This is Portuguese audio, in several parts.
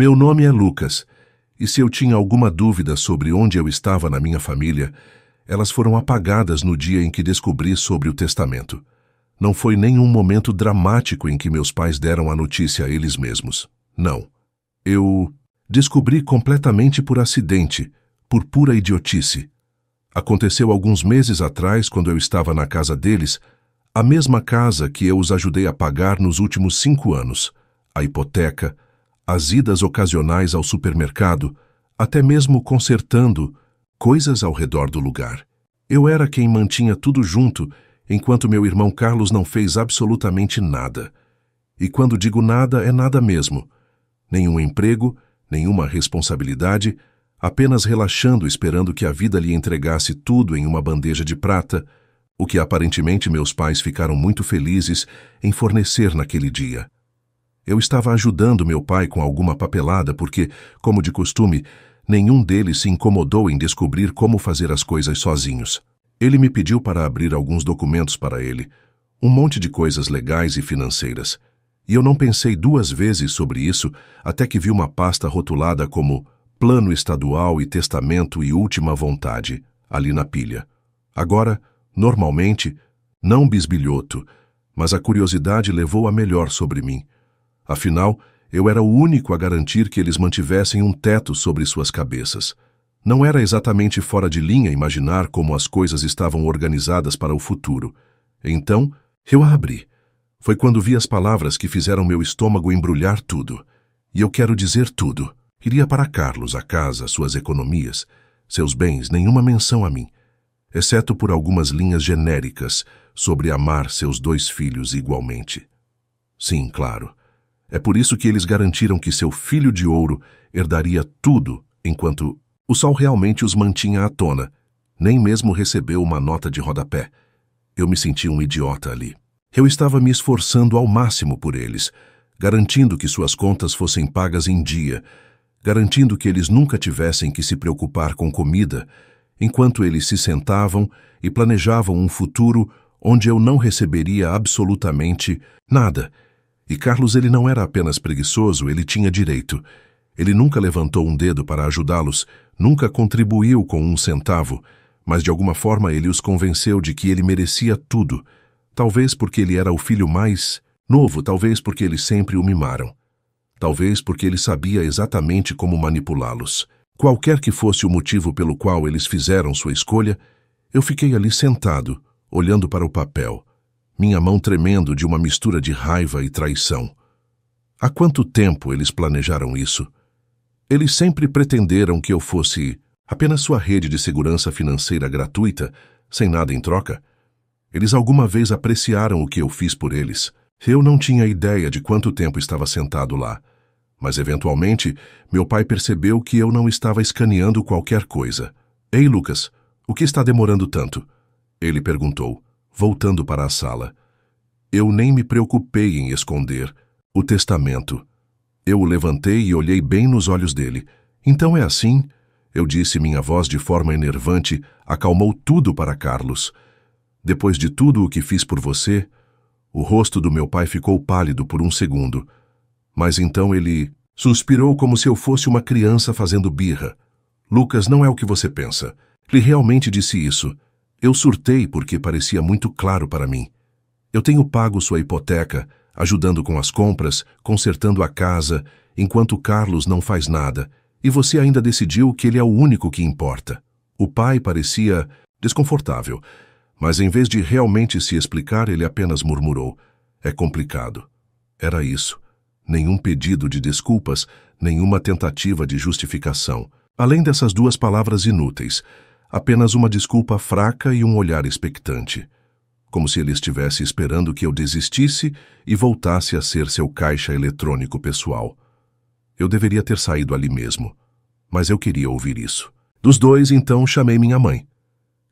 Meu nome é Lucas, e se eu tinha alguma dúvida sobre onde eu estava na minha família, elas foram apagadas no dia em que descobri sobre o testamento. Não foi nenhum momento dramático em que meus pais deram a notícia a eles mesmos. Não. Eu descobri completamente por acidente, por pura idiotice. Aconteceu alguns meses atrás, quando eu estava na casa deles, a mesma casa que eu os ajudei a pagar nos últimos 5 anos, a hipoteca, as idas ocasionais ao supermercado, até mesmo consertando coisas ao redor do lugar. Eu era quem mantinha tudo junto, enquanto meu irmão Carlos não fez absolutamente nada. E quando digo nada, é nada mesmo. Nenhum emprego, nenhuma responsabilidade, apenas relaxando esperando que a vida lhe entregasse tudo em uma bandeja de prata, o que aparentemente meus pais ficaram muito felizes em fornecer naquele dia. Eu estava ajudando meu pai com alguma papelada porque, como de costume, nenhum deles se incomodou em descobrir como fazer as coisas sozinhos. Ele me pediu para abrir alguns documentos para ele, um monte de coisas legais e financeiras. E eu não pensei 2 vezes sobre isso até que vi uma pasta rotulada como Plano Estadual e Testamento e Última Vontade, ali na pilha. Agora, normalmente, não bisbilhoto, mas a curiosidade levou a melhor sobre mim. Afinal, eu era o único a garantir que eles mantivessem um teto sobre suas cabeças. Não era exatamente fora de linha imaginar como as coisas estavam organizadas para o futuro. Então, eu a abri. Foi quando vi as palavras que fizeram meu estômago embrulhar tudo. E eu quero dizer tudo. Iria para Carlos, a casa, suas economias, seus bens, nenhuma menção a mim, exceto por algumas linhas genéricas sobre amar seus 2 filhos igualmente. Sim, claro. É por isso que eles garantiram que seu filho de ouro herdaria tudo, enquanto o sol realmente os mantinha à tona. Nem mesmo recebeu uma nota de rodapé. Eu me senti um idiota ali. Eu estava me esforçando ao máximo por eles, garantindo que suas contas fossem pagas em dia, garantindo que eles nunca tivessem que se preocupar com comida, enquanto eles se sentavam e planejavam um futuro onde eu não receberia absolutamente nada. E Carlos, ele não era apenas preguiçoso, ele tinha direito. Ele nunca levantou um dedo para ajudá-los, nunca contribuiu com 1 centavo, mas de alguma forma ele os convenceu de que ele merecia tudo. Talvez porque ele era o filho mais novo, talvez porque eles sempre o mimaram. Talvez porque ele sabia exatamente como manipulá-los. Qualquer que fosse o motivo pelo qual eles fizeram sua escolha, eu fiquei ali sentado, olhando para o papel, minha mão tremendo de uma mistura de raiva e traição. Há quanto tempo eles planejaram isso? Eles sempre pretenderam que eu fosse apenas sua rede de segurança financeira gratuita, sem nada em troca. Eles alguma vez apreciaram o que eu fiz por eles. Eu não tinha ideia de quanto tempo estava sentado lá. Mas, eventualmente, meu pai percebeu que eu não estava escaneando qualquer coisa. Ei, Lucas, o que está demorando tanto? Ele perguntou, voltando para a sala. Eu nem me preocupei em esconder o testamento. Eu o levantei e olhei bem nos olhos dele. Então é assim? Eu disse, minha voz de forma enervante acalmou tudo para Carlos. Depois de tudo o que fiz por você, o rosto do meu pai ficou pálido por 1 segundo. Mas então ele suspirou como se eu fosse uma criança fazendo birra. Lucas, não é o que você pensa. Ele realmente disse isso. Eu surtei porque parecia muito claro para mim. Eu tenho pago sua hipoteca, ajudando com as compras, consertando a casa, enquanto Carlos não faz nada, e você ainda decidiu que ele é o único que importa. O pai parecia desconfortável, mas em vez de realmente se explicar, ele apenas murmurou. É complicado. Era isso. Nenhum pedido de desculpas, nenhuma tentativa de justificação. Além dessas 2 palavras inúteis, apenas uma desculpa fraca e um olhar expectante. Como se ele estivesse esperando que eu desistisse e voltasse a ser seu caixa eletrônico pessoal. Eu deveria ter saído ali mesmo, mas eu queria ouvir isso. Dos 2, então, chamei minha mãe.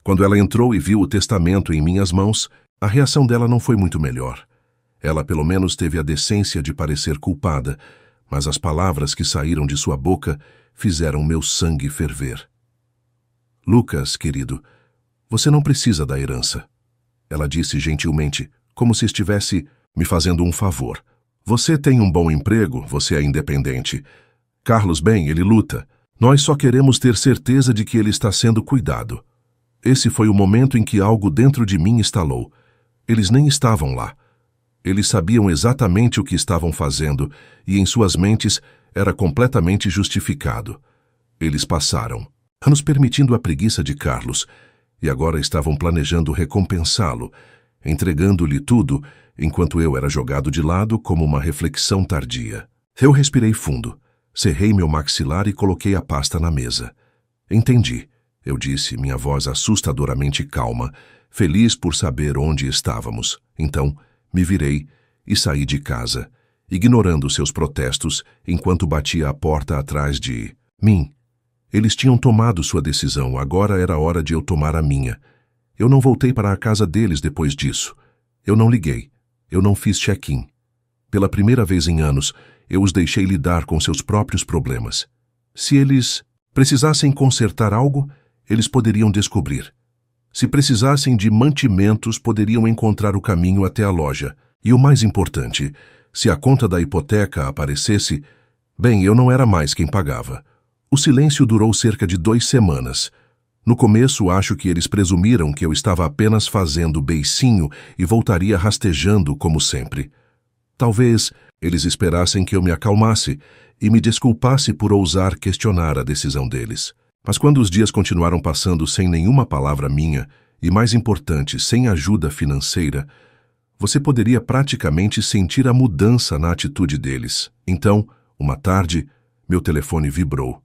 Quando ela entrou e viu o testamento em minhas mãos, a reação dela não foi muito melhor. Ela pelo menos teve a decência de parecer culpada, mas as palavras que saíram de sua boca fizeram meu sangue ferver. Lucas, querido, você não precisa da herança. Ela disse gentilmente, como se estivesse me fazendo um favor. Você tem um bom emprego, você é independente. Carlos, bem, ele luta. Nós só queremos ter certeza de que ele está sendo cuidado. Esse foi o momento em que algo dentro de mim estalou. Eles nem estavam lá. Eles sabiam exatamente o que estavam fazendo e em suas mentes era completamente justificado. Eles passaram, anos permitindo a preguiça de Carlos, e agora estavam planejando recompensá-lo, entregando-lhe tudo, enquanto eu era jogado de lado como uma reflexão tardia. Eu respirei fundo, cerrei meu maxilar e coloquei a pasta na mesa. Entendi, eu disse, minha voz assustadoramente calma, feliz por saber onde estávamos. Então, me virei e saí de casa, ignorando seus protestos enquanto batia a porta atrás de mim. Eles tinham tomado sua decisão, agora era hora de eu tomar a minha. Eu não voltei para a casa deles depois disso. Eu não liguei. Eu não fiz check-in. Pela primeira vez em anos, eu os deixei lidar com seus próprios problemas. Se eles precisassem consertar algo, eles poderiam descobrir. Se precisassem de mantimentos, poderiam encontrar o caminho até a loja. E o mais importante, se a conta da hipoteca aparecesse, bem, eu não era mais quem pagava. O silêncio durou cerca de 2 semanas. No começo, acho que eles presumiram que eu estava apenas fazendo beicinho e voltaria rastejando como sempre. Talvez eles esperassem que eu me acalmasse e me desculpasse por ousar questionar a decisão deles. Mas quando os dias continuaram passando sem nenhuma palavra minha, e mais importante, sem ajuda financeira, você poderia praticamente sentir a mudança na atitude deles. Então, uma tarde, meu telefone vibrou.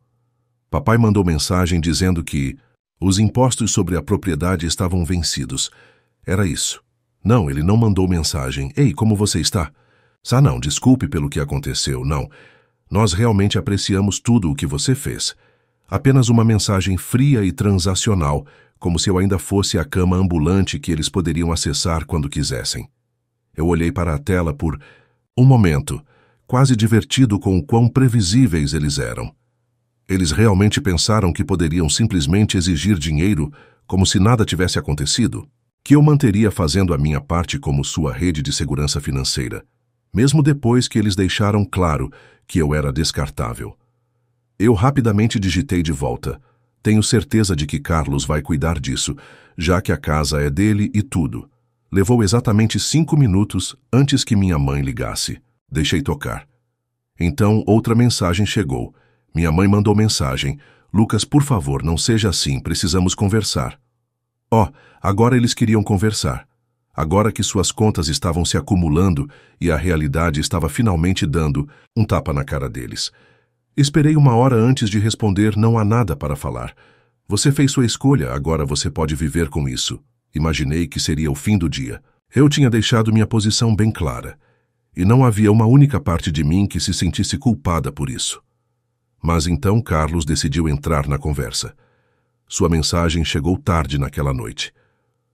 Papai mandou mensagem dizendo que os impostos sobre a propriedade estavam vencidos. Era isso. Não, ele não mandou mensagem. Ei, como você está? Não, desculpe pelo que aconteceu, não. Nós realmente apreciamos tudo o que você fez. Apenas uma mensagem fria e transacional, como se eu ainda fosse a cama ambulante que eles poderiam acessar quando quisessem. Eu olhei para a tela por um momento, quase divertido com o quão previsíveis eles eram. Eles realmente pensaram que poderiam simplesmente exigir dinheiro como se nada tivesse acontecido? Que eu manteria fazendo a minha parte como sua rede de segurança financeira, mesmo depois que eles deixaram claro que eu era descartável. Eu rapidamente digitei de volta. Tenho certeza de que Carlos vai cuidar disso, já que a casa é dele e tudo. Levou exatamente 5 minutos antes que minha mãe ligasse. Deixei tocar. Então, outra mensagem chegou. Minha mãe mandou mensagem. Lucas, por favor, não seja assim, precisamos conversar. Agora eles queriam conversar. Agora que suas contas estavam se acumulando e a realidade estava finalmente dando um tapa na cara deles. Esperei 1 hora antes de responder, não há nada para falar. Você fez sua escolha, agora você pode viver com isso. Imaginei que seria o fim do dia. Eu tinha deixado minha posição bem clara. E não havia uma única parte de mim que se sentisse culpada por isso. Mas então Carlos decidiu entrar na conversa. Sua mensagem chegou tarde naquela noite.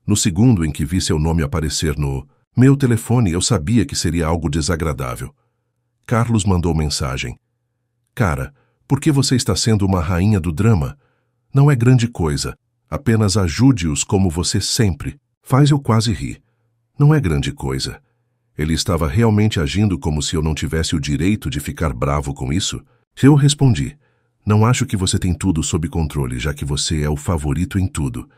No segundo em que vi seu nome aparecer no meu telefone, eu sabia que seria algo desagradável. Carlos mandou mensagem. Cara, por que você está sendo uma rainha do drama? Não é grande coisa. Apenas ajude-os como você sempre. Faz eu quase rir. Não é grande coisa. Ele estava realmente agindo como se eu não tivesse o direito de ficar bravo com isso? Eu respondi. Não acho que você tem tudo sob controle, já que você é o favorito em tudo.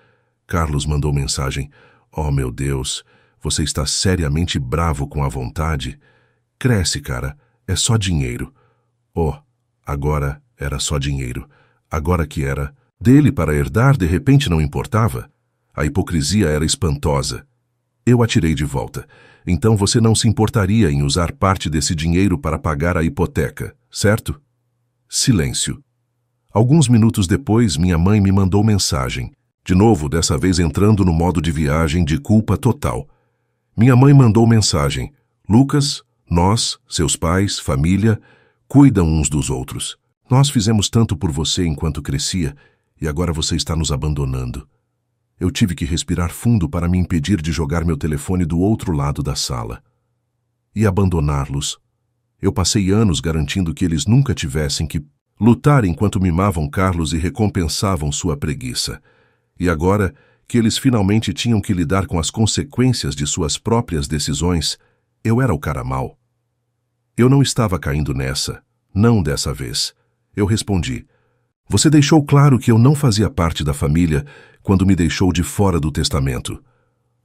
Carlos mandou mensagem. Oh, meu Deus, você está seriamente bravo com a vontade? Cresce, cara. É só dinheiro. Agora era só dinheiro. Agora que era dele para herdar, de repente não importava? A hipocrisia era espantosa. Eu atirei de volta. Então você não se importaria em usar parte desse dinheiro para pagar a hipoteca, certo? Silêncio. Alguns minutos depois, minha mãe me mandou mensagem. De novo, dessa vez entrando no modo de viagem de culpa total. Minha mãe mandou mensagem. Lucas, nós, seus pais, família, cuidam uns dos outros. Nós fizemos tanto por você enquanto crescia e agora você está nos abandonando. Eu tive que respirar fundo para me impedir de jogar meu telefone do outro lado da sala. E abandoná-los. Eu passei anos garantindo que eles nunca tivessem que lutar enquanto mimavam Carlos e recompensavam sua preguiça. E agora, que eles finalmente tinham que lidar com as consequências de suas próprias decisões, eu era o cara mau. Eu não estava caindo nessa, não dessa vez. Eu respondi: Você deixou claro que eu não fazia parte da família quando me deixou de fora do testamento.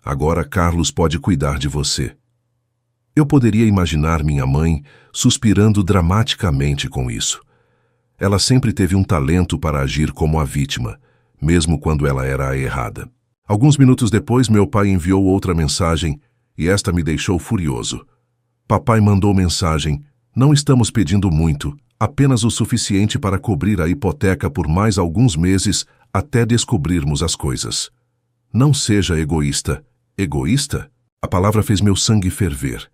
Agora Carlos pode cuidar de você. Eu poderia imaginar minha mãe suspirando dramaticamente com isso. Ela sempre teve um talento para agir como a vítima, mesmo quando ela era a errada. Alguns minutos depois, meu pai enviou outra mensagem e esta me deixou furioso. Papai mandou mensagem: Não estamos pedindo muito, apenas o suficiente para cobrir a hipoteca por mais alguns meses até descobrirmos as coisas. Não seja egoísta. Egoísta? A palavra fez meu sangue ferver.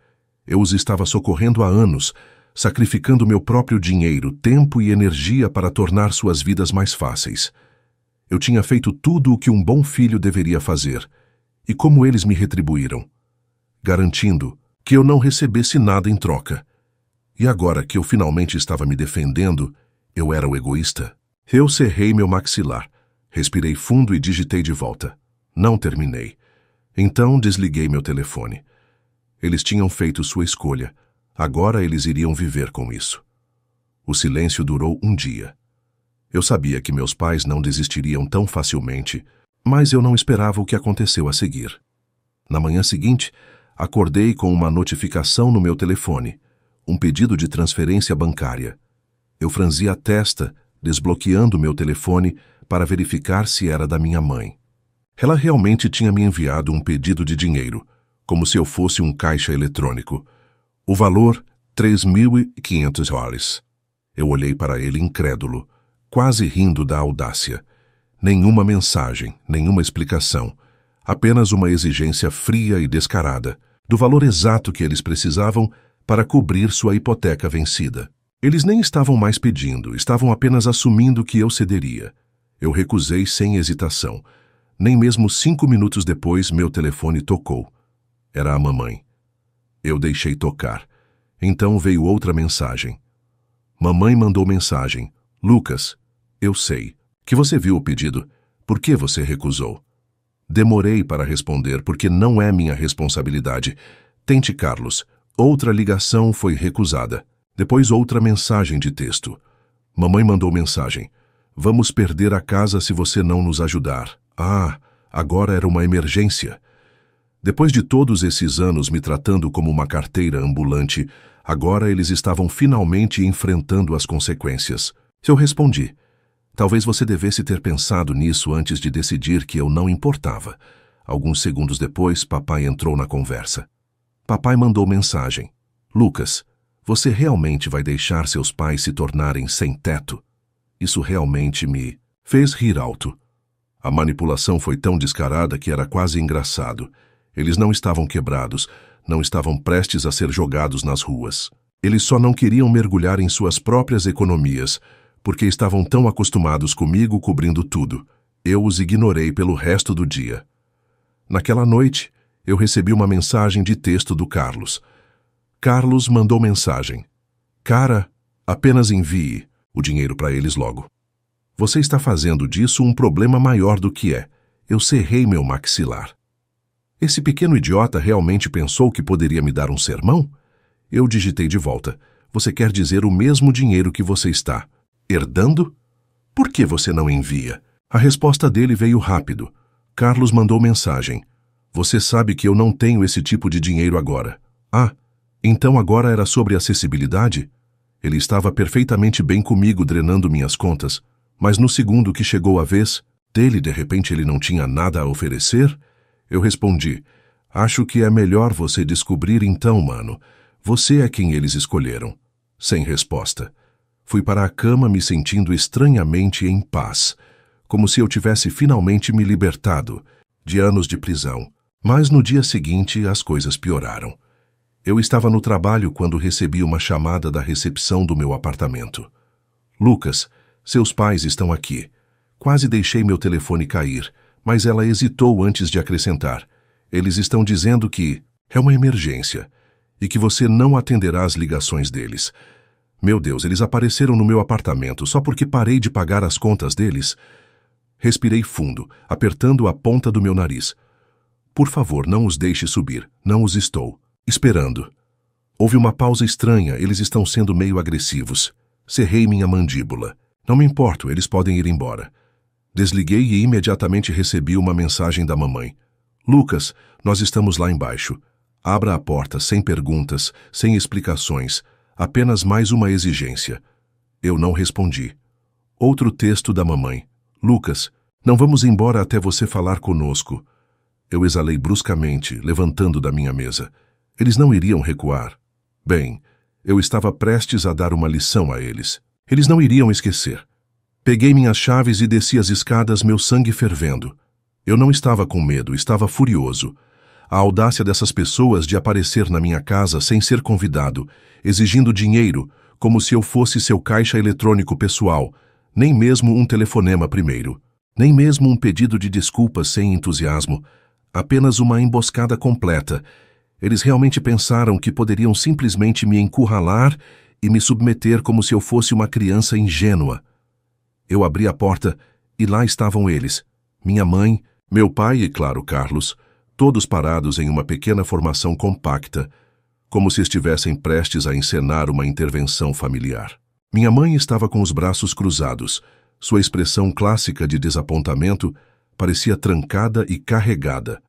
Eu os estava socorrendo há anos, sacrificando meu próprio dinheiro, tempo e energia para tornar suas vidas mais fáceis. Eu tinha feito tudo o que um bom filho deveria fazer. E como eles me retribuíram? Garantindo que eu não recebesse nada em troca. E agora que eu finalmente estava me defendendo, eu era o egoísta? Eu cerrei meu maxilar, respirei fundo e digitei de volta. Não terminei. Então desliguei meu telefone. Eles tinham feito sua escolha. Agora eles iriam viver com isso. O silêncio durou um dia. Eu sabia que meus pais não desistiriam tão facilmente, mas eu não esperava o que aconteceu a seguir. Na manhã seguinte, acordei com uma notificação no meu telefone, um pedido de transferência bancária. Eu franzi a testa, desbloqueando meu telefone para verificar se era da minha mãe. Ela realmente tinha me enviado um pedido de dinheiro, como se eu fosse um caixa eletrônico. O valor, $3.500. Eu olhei para ele incrédulo, quase rindo da audácia. Nenhuma mensagem, nenhuma explicação. Apenas uma exigência fria e descarada, do valor exato que eles precisavam para cobrir sua hipoteca vencida. Eles nem estavam mais pedindo, estavam apenas assumindo que eu cederia. Eu recusei sem hesitação. Nem mesmo 5 minutos depois, meu telefone tocou. Era a mamãe. Eu deixei tocar. Então veio outra mensagem. Mamãe mandou mensagem. Lucas, eu sei que você viu o pedido. Por que você recusou? Demorei para responder porque não é minha responsabilidade. Tente, Carlos. Outra ligação foi recusada. Depois outra mensagem de texto. Mamãe mandou mensagem. Vamos perder a casa se você não nos ajudar. Ah, agora era uma emergência. Depois de todos esses anos me tratando como uma carteira ambulante, agora eles estavam finalmente enfrentando as consequências. Eu respondi: Talvez você devesse ter pensado nisso antes de decidir que eu não importava. Alguns segundos depois, papai entrou na conversa. Papai mandou mensagem. Lucas, você realmente vai deixar seus pais se tornarem sem teto? Isso realmente me fez rir alto. A manipulação foi tão descarada que era quase engraçado. Eles não estavam quebrados, não estavam prestes a ser jogados nas ruas. Eles só não queriam mergulhar em suas próprias economias, porque estavam tão acostumados comigo cobrindo tudo. Eu os ignorei pelo resto do dia. Naquela noite, eu recebi uma mensagem de texto do Carlos. Carlos mandou mensagem. Cara, apenas envie o dinheiro para eles logo. Você está fazendo disso um problema maior do que é. Eu cerrei meu maxilar. Esse pequeno idiota realmente pensou que poderia me dar um sermão? Eu digitei de volta. Você quer dizer o mesmo dinheiro que você está herdando? Por que você não envia? A resposta dele veio rápido. Carlos mandou mensagem. Você sabe que eu não tenho esse tipo de dinheiro agora. Ah, então agora era sobre acessibilidade? Ele estava perfeitamente bem comigo drenando minhas contas, mas no segundo que chegou a vez dele, de repente ele não tinha nada a oferecer? Eu respondi: Acho que é melhor você descobrir então, mano. Você é quem eles escolheram. Sem resposta. Fui para a cama me sentindo estranhamente em paz, como se eu tivesse finalmente me libertado de anos de prisão. Mas no dia seguinte as coisas pioraram. Eu estava no trabalho quando recebi uma chamada da recepção do meu apartamento. Lucas, seus pais estão aqui. Quase deixei meu telefone cair, mas ela hesitou antes de acrescentar. Eles estão dizendo que é uma emergência e que você não atenderá às ligações deles. Meu Deus, eles apareceram no meu apartamento só porque parei de pagar as contas deles? Respirei fundo, apertando a ponta do meu nariz. Por favor, não os deixe subir. Não os estou esperando. Houve uma pausa estranha, eles estão sendo meio agressivos. Cerrei minha mandíbula. Não me importo, eles podem ir embora. Desliguei e imediatamente recebi uma mensagem da mamãe. Lucas, nós estamos lá embaixo. Abra a porta, sem perguntas, sem explicações, apenas mais uma exigência. Eu não respondi. Outro texto da mamãe. Lucas, não vamos embora até você falar conosco. Eu exalei bruscamente, levantando da minha mesa. Eles não iriam recuar. Bem, eu estava prestes a dar uma lição a eles. Eles não iriam esquecer. Peguei minhas chaves e desci as escadas, meu sangue fervendo. Eu não estava com medo, estava furioso. A audácia dessas pessoas de aparecer na minha casa sem ser convidado, exigindo dinheiro, como se eu fosse seu caixa eletrônico pessoal, nem mesmo um telefonema primeiro, nem mesmo um pedido de desculpas sem entusiasmo, apenas uma emboscada completa. Eles realmente pensaram que poderiam simplesmente me encurralar e me submeter como se eu fosse uma criança ingênua. Eu abri a porta e lá estavam eles, minha mãe, meu pai e, claro, Carlos, todos parados em uma pequena formação compacta, como se estivessem prestes a encenar uma intervenção familiar. Minha mãe estava com os braços cruzados. Sua expressão clássica de desapontamento parecia trancada e carregada.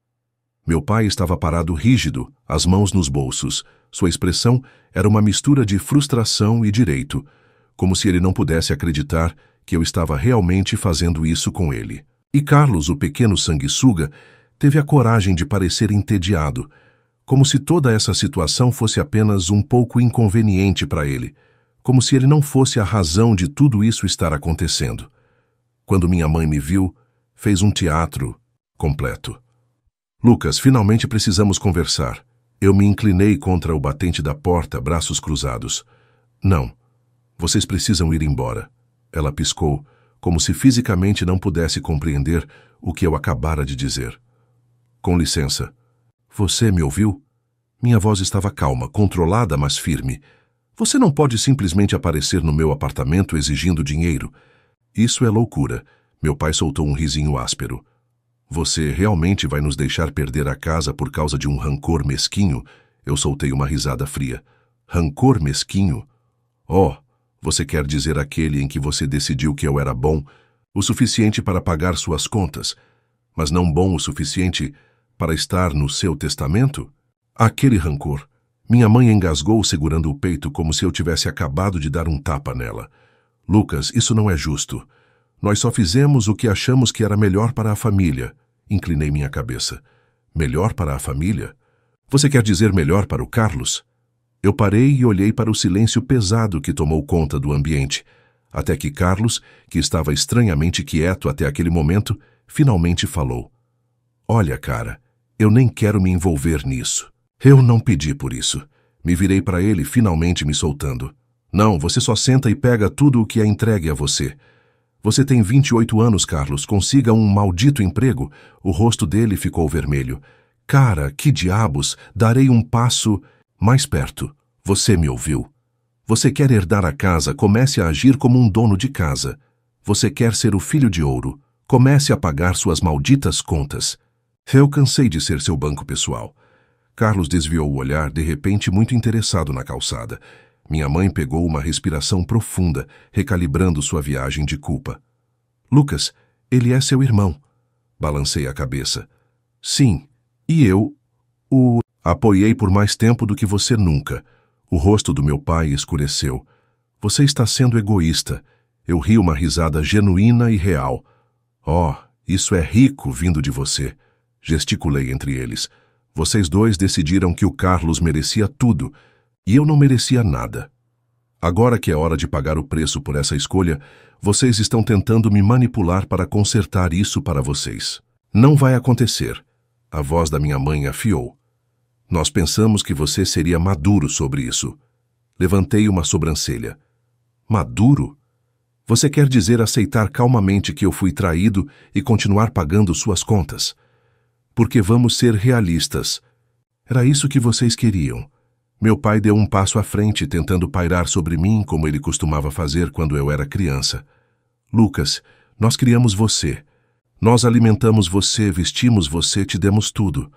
Meu pai estava parado rígido, as mãos nos bolsos. Sua expressão era uma mistura de frustração e direito, como se ele não pudesse acreditar que eu estava realmente fazendo isso com ele. E Carlos, o pequeno sanguessuga, teve a coragem de parecer entediado, como se toda essa situação fosse apenas um pouco inconveniente para ele, como se ele não fosse a razão de tudo isso estar acontecendo. Quando minha mãe me viu, fez um teatro completo. Lucas, finalmente precisamos conversar. Eu me inclinei contra o batente da porta, braços cruzados. Não, vocês precisam ir embora. Ela piscou, como se fisicamente não pudesse compreender o que eu acabara de dizer. Com licença. Você me ouviu? Minha voz estava calma, controlada, mas firme. Você não pode simplesmente aparecer no meu apartamento exigindo dinheiro. Isso é loucura. Meu pai soltou um risinho áspero. Você realmente vai nos deixar perder a casa por causa de um rancor mesquinho? Eu soltei uma risada fria. Rancor mesquinho? Oh, você quer dizer aquele em que você decidiu que eu era bom, o suficiente para pagar suas contas, mas não bom o suficiente para estar no seu testamento? Aquele rancor. Minha mãe engasgou segurando o peito como se eu tivesse acabado de dar um tapa nela. Lucas, isso não é justo. Nós só fizemos o que achamos que era melhor para a família. Inclinei minha cabeça. Melhor para a família? Você quer dizer melhor para o Carlos? Eu parei e olhei para o silêncio pesado que tomou conta do ambiente, até que Carlos, que estava estranhamente quieto até aquele momento, finalmente falou. Olha, cara, eu nem quero me envolver nisso. Eu não pedi por isso. Me virei para ele, finalmente me soltando. Não, você só senta e pega tudo o que é entregue a você. Você tem 28 anos, Carlos. Consiga um maldito emprego. O rosto dele ficou vermelho. Cara, que diabos, darei um passo mais perto. Você me ouviu. Você quer herdar a casa, comece a agir como um dono de casa. Você quer ser o filho de ouro, comece a pagar suas malditas contas. Eu cansei de ser seu banco pessoal. Carlos desviou o olhar, de repente muito interessado na calçada. Minha mãe pegou uma respiração profunda, recalibrando sua viagem de culpa. Lucas, ele é seu irmão. Balancei a cabeça. Sim, e eu o apoiei por mais tempo do que você nunca. O rosto do meu pai escureceu. Você está sendo egoísta. Eu ri uma risada genuína e real. Oh, isso é rico vindo de você. Gesticulei entre eles. Vocês dois decidiram que o Carlos merecia tudo, e eu não merecia nada. Agora que é hora de pagar o preço por essa escolha, vocês estão tentando me manipular para consertar isso para vocês. Não vai acontecer. A voz da minha mãe afiou. Nós pensamos que você seria maduro sobre isso. Levantei uma sobrancelha. Maduro? Você quer dizer aceitar calmamente que eu fui traído e continuar pagando suas contas? Porque vamos ser realistas. Era isso que vocês queriam. Meu pai deu um passo à frente, tentando pairar sobre mim como ele costumava fazer quando eu era criança. Lucas, nós criamos você. Nós alimentamos você, vestimos você, te demos tudo.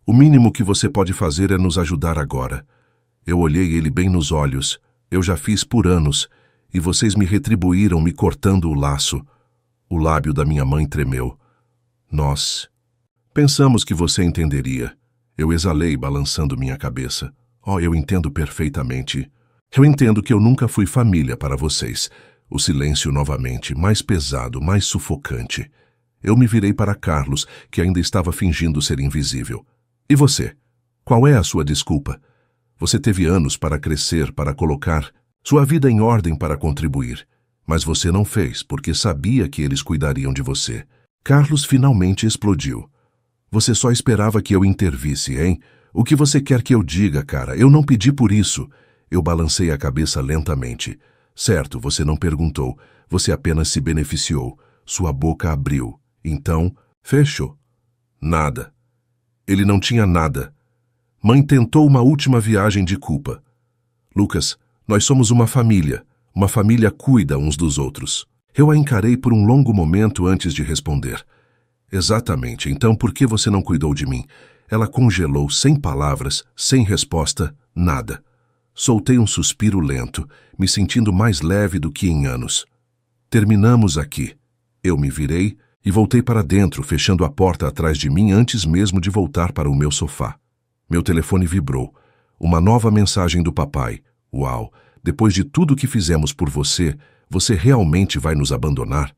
O mínimo que você pode fazer é nos ajudar agora. Eu olhei ele bem nos olhos. Eu já fiz por anos. e vocês me retribuíram me cortando o laço. O lábio da minha mãe tremeu. Nós pensamos que você entenderia. Eu exalei, balançando minha cabeça. Oh, eu entendo perfeitamente. Eu entendo que eu nunca fui família para vocês. O silêncio novamente, mais pesado, mais sufocante. Eu me virei para Carlos, que ainda estava fingindo ser invisível. E você? Qual é a sua desculpa? Você teve anos para crescer, para colocar sua vida em ordem, para contribuir. Mas você não fez, porque sabia que eles cuidariam de você. Carlos finalmente explodiu. Você só esperava que eu intervisse, hein? O que você quer que eu diga, cara? Eu não pedi por isso. Eu balancei a cabeça lentamente. Certo, você não perguntou. Você apenas se beneficiou. Sua boca abriu. Então, fechou. Nada. Ele não tinha nada. Mãe tentou uma última viagem de culpa. Lucas, nós somos uma família. Uma família cuida uns dos outros. Eu a encarei por um longo momento antes de responder. Exatamente, então por que você não cuidou de mim? Ela congelou, sem palavras, sem resposta, nada. Soltei um suspiro lento, me sentindo mais leve do que em anos. Terminamos aqui. Eu me virei e voltei para dentro, fechando a porta atrás de mim antes mesmo de voltar para o meu sofá. Meu telefone vibrou. Uma nova mensagem do papai. Uau, depois de tudo que fizemos por você, você realmente vai nos abandonar?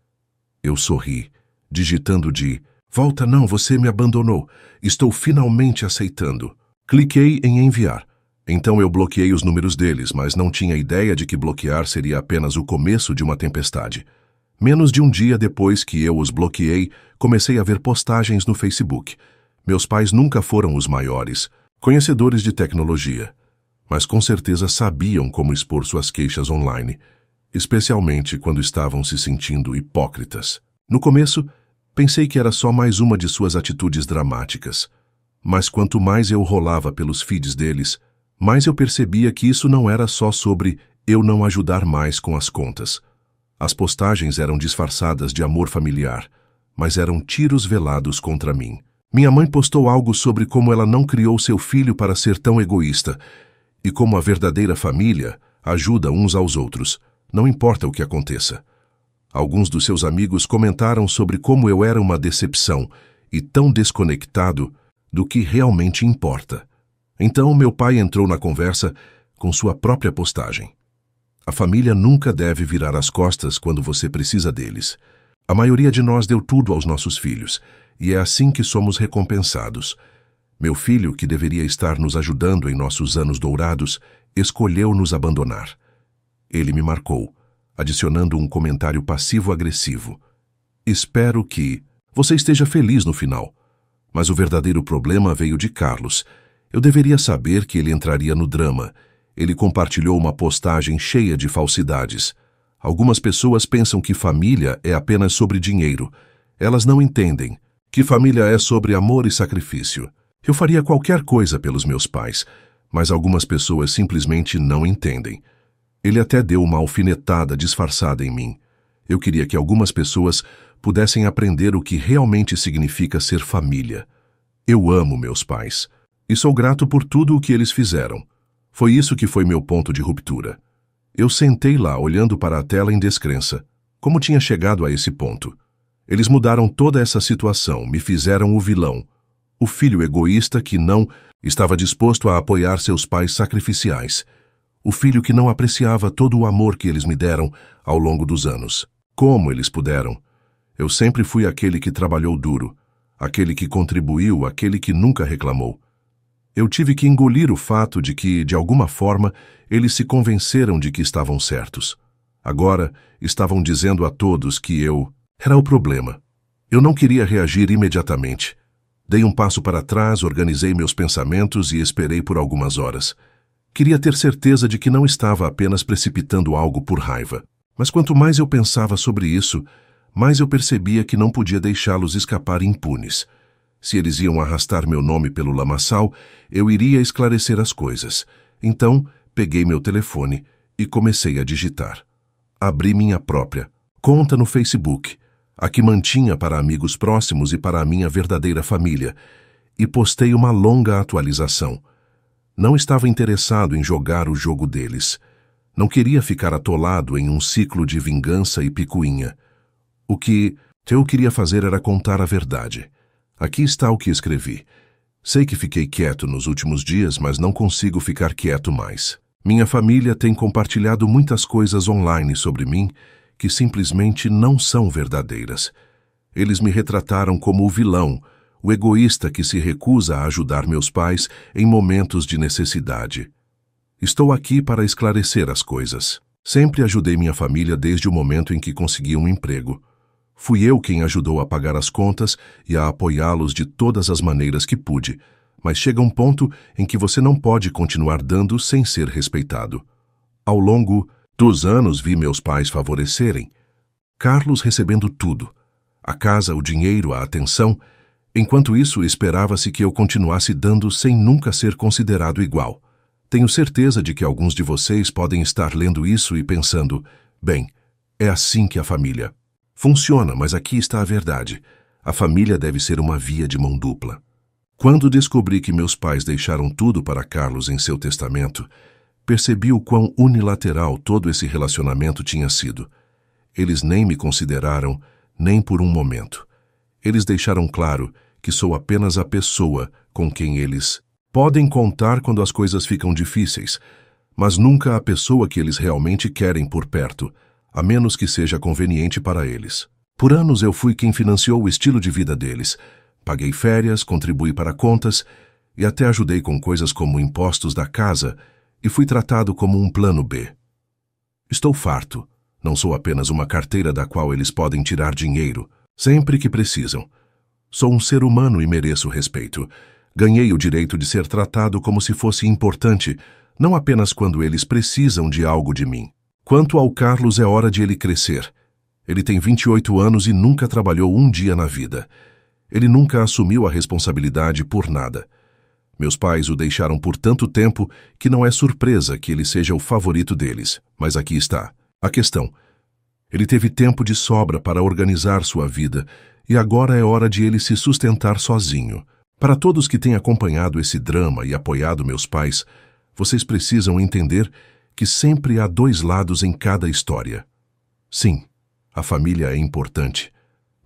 Eu sorri, digitando de volta não, você me abandonou. Estou finalmente aceitando. Cliquei em enviar. Então eu bloqueei os números deles, mas não tinha ideia de que bloquear seria apenas o começo de uma tempestade. Menos de um dia depois que eu os bloqueei, comecei a ver postagens no Facebook. Meus pais nunca foram os maiores conhecedores de tecnologia, mas com certeza sabiam como expor suas queixas online, especialmente quando estavam se sentindo hipócritas. No começo, pensei que era só mais uma de suas atitudes dramáticas, mas quanto mais eu rolava pelos feeds deles, mais eu percebia que isso não era só sobre eu não ajudar mais com as contas. As postagens eram disfarçadas de amor familiar, mas eram tiros velados contra mim. Minha mãe postou algo sobre como ela não criou seu filho para ser tão egoísta e como a verdadeira família ajuda uns aos outros, não importa o que aconteça. Alguns dos seus amigos comentaram sobre como eu era uma decepção e tão desconectado do que realmente importa. Então meu pai entrou na conversa com sua própria postagem. A família nunca deve virar as costas quando você precisa deles. A maioria de nós deu tudo aos nossos filhos, e é assim que somos recompensados. Meu filho, que deveria estar nos ajudando em nossos anos dourados, escolheu nos abandonar. Ele me marcou, adicionando um comentário passivo-agressivo. Espero que você esteja feliz no final. Mas o verdadeiro problema veio de Carlos. Eu deveria saber que ele entraria no drama. Ele compartilhou uma postagem cheia de falsidades. Algumas pessoas pensam que família é apenas sobre dinheiro. Elas não entendem que família é sobre amor e sacrifício. Eu faria qualquer coisa pelos meus pais, mas algumas pessoas simplesmente não entendem. Ele até deu uma alfinetada disfarçada em mim. Eu queria que algumas pessoas pudessem aprender o que realmente significa ser família. Eu amo meus pais e sou grato por tudo o que eles fizeram. Foi isso que foi meu ponto de ruptura. Eu sentei lá olhando para a tela em descrença. Como tinha chegado a esse ponto? Eles mudaram toda essa situação, me fizeram o vilão. O filho egoísta que não estava disposto a apoiar seus pais sacrificiais. O filho que não apreciava todo o amor que eles me deram ao longo dos anos. Como eles puderam? Eu sempre fui aquele que trabalhou duro, aquele que contribuiu, aquele que nunca reclamou. Eu tive que engolir o fato de que, de alguma forma, eles se convenceram de que estavam certos. Agora, estavam dizendo a todos que eu era o problema. Eu não queria reagir imediatamente. Dei um passo para trás, organizei meus pensamentos e esperei por algumas horas. Queria ter certeza de que não estava apenas precipitando algo por raiva. Mas quanto mais eu pensava sobre isso, mais eu percebia que não podia deixá-los escapar impunes. Se eles iam arrastar meu nome pelo lamaçal, eu iria esclarecer as coisas. Então, peguei meu telefone e comecei a digitar. Abri minha própria conta no Facebook, a que mantinha para amigos próximos e para a minha verdadeira família, e postei uma longa atualização. Não estava interessado em jogar o jogo deles. Não queria ficar atolado em um ciclo de vingança e picuinha. O que eu queria fazer era contar a verdade. Aqui está o que escrevi. Sei que fiquei quieto nos últimos dias, mas não consigo ficar quieto mais. Minha família tem compartilhado muitas coisas online sobre mim que simplesmente não são verdadeiras. Eles me retrataram como o vilão, o egoísta que se recusa a ajudar meus pais em momentos de necessidade. Estou aqui para esclarecer as coisas. Sempre ajudei minha família desde o momento em que consegui um emprego. Fui eu quem ajudou a pagar as contas e a apoiá-los de todas as maneiras que pude, mas chega um ponto em que você não pode continuar dando sem ser respeitado. Ao longo dos anos vi meus pais favorecerem. Carlos recebendo tudo. A casa, o dinheiro, a atenção. Enquanto isso, esperava-se que eu continuasse dando sem nunca ser considerado igual. Tenho certeza de que alguns de vocês podem estar lendo isso e pensando, bem, é assim que a família funciona, mas aqui está a verdade. A família deve ser uma via de mão dupla. Quando descobri que meus pais deixaram tudo para Carlos em seu testamento, percebi o quão unilateral todo esse relacionamento tinha sido. Eles nem me consideraram, nem por um momento. Eles deixaram claro que sou apenas a pessoa com quem eles podem contar quando as coisas ficam difíceis, mas nunca a pessoa que eles realmente querem por perto, a menos que seja conveniente para eles. Por anos eu fui quem financiou o estilo de vida deles. Paguei férias, contribuí para contas e até ajudei com coisas como impostos da casa e fui tratado como um plano B. Estou farto. Não sou apenas uma carteira da qual eles podem tirar dinheiro, sempre que precisam. Sou um ser humano e mereço respeito. Ganhei o direito de ser tratado como se fosse importante, não apenas quando eles precisam de algo de mim. Quanto ao Carlos, é hora de ele crescer. Ele tem 28 anos e nunca trabalhou um dia na vida. Ele nunca assumiu a responsabilidade por nada. Meus pais o deixaram por tanto tempo que não é surpresa que ele seja o favorito deles. Mas aqui está a questão. Ele teve tempo de sobra para organizar sua vida e agora é hora de ele se sustentar sozinho. Para todos que têm acompanhado esse drama e apoiado meus pais, vocês precisam entender que sempre há dois lados em cada história. Sim, a família é importante,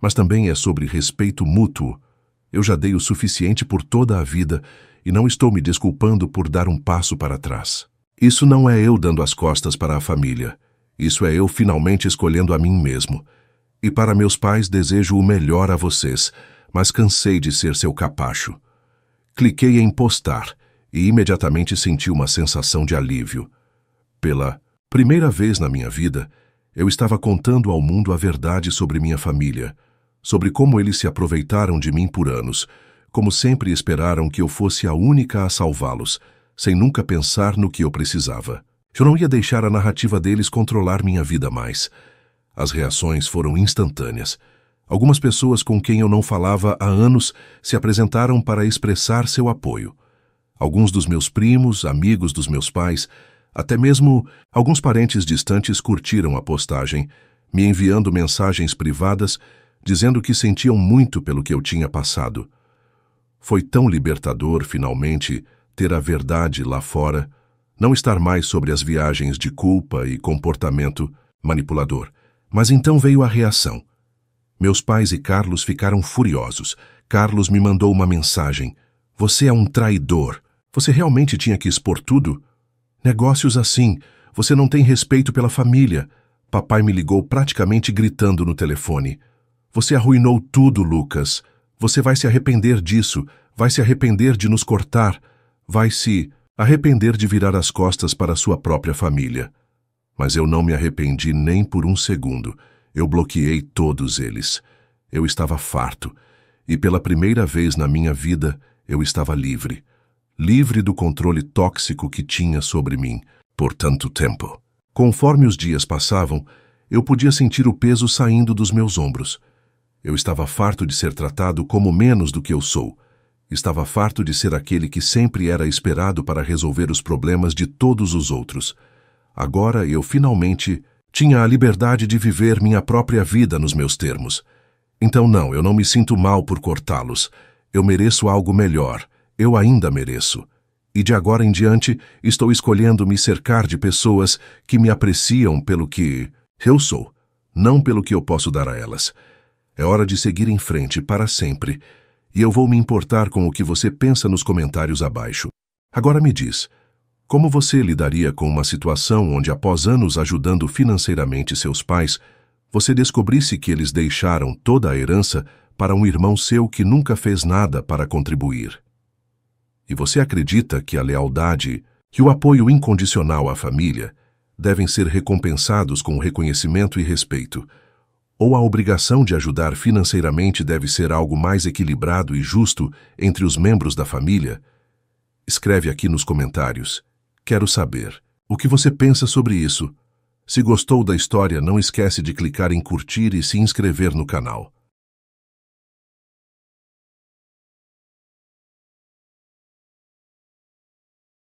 mas também é sobre respeito mútuo. Eu já dei o suficiente por toda a vida e não estou me desculpando por dar um passo para trás. Isso não é eu dando as costas para a família. Isso é eu finalmente escolhendo a mim mesmo. E para meus pais desejo o melhor a vocês, mas cansei de ser seu capacho. Cliquei em postar e imediatamente senti uma sensação de alívio. Pela primeira vez na minha vida, eu estava contando ao mundo a verdade sobre minha família, sobre como eles se aproveitaram de mim por anos, como sempre esperaram que eu fosse a única a salvá-los, sem nunca pensar no que eu precisava. Eu não ia deixar a narrativa deles controlar minha vida mais. As reações foram instantâneas. Algumas pessoas com quem eu não falava há anos se apresentaram para expressar seu apoio. Alguns dos meus primos, amigos dos meus pais, até mesmo alguns parentes distantes curtiram a postagem, me enviando mensagens privadas dizendo que sentiam muito pelo que eu tinha passado. Foi tão libertador, finalmente, ter a verdade lá fora, não estar mais sobre as viagens de culpa e comportamento manipulador. Mas então veio a reação. Meus pais e Carlos ficaram furiosos. Carlos me mandou uma mensagem. Você é um traidor. Você realmente tinha que expor tudo? Negócios assim. Você não tem respeito pela família. Papai me ligou praticamente gritando no telefone. Você arruinou tudo, Lucas. Você vai se arrepender disso. Vai se arrepender de nos cortar. Vai se arrepender de virar as costas para sua própria família. Mas eu não me arrependi nem por um segundo. Eu bloqueei todos eles. Eu estava farto. E pela primeira vez na minha vida, eu estava livre. Livre do controle tóxico que tinha sobre mim por tanto tempo. Conforme os dias passavam, eu podia sentir o peso saindo dos meus ombros. Eu estava farto de ser tratado como menos do que eu sou. Estava farto de ser aquele que sempre era esperado para resolver os problemas de todos os outros. Agora eu finalmente tinha a liberdade de viver minha própria vida nos meus termos. Então não, eu não me sinto mal por cortá-los. Eu mereço algo melhor. Eu ainda mereço. E de agora em diante, estou escolhendo me cercar de pessoas que me apreciam pelo que eu sou, não pelo que eu posso dar a elas. É hora de seguir em frente para sempre, e eu vou me importar com o que você pensa nos comentários abaixo. Agora me diz, como você lidaria com uma situação onde, após anos ajudando financeiramente seus pais, você descobrisse que eles deixaram toda a herança para um irmão seu que nunca fez nada para contribuir? E você acredita que a lealdade e o apoio incondicional à família devem ser recompensados com reconhecimento e respeito, ou a obrigação de ajudar financeiramente deve ser algo mais equilibrado e justo entre os membros da família? Escreve aqui nos comentários. Quero saber o que você pensa sobre isso. Se gostou da história, não esquece de clicar em curtir e se inscrever no canal.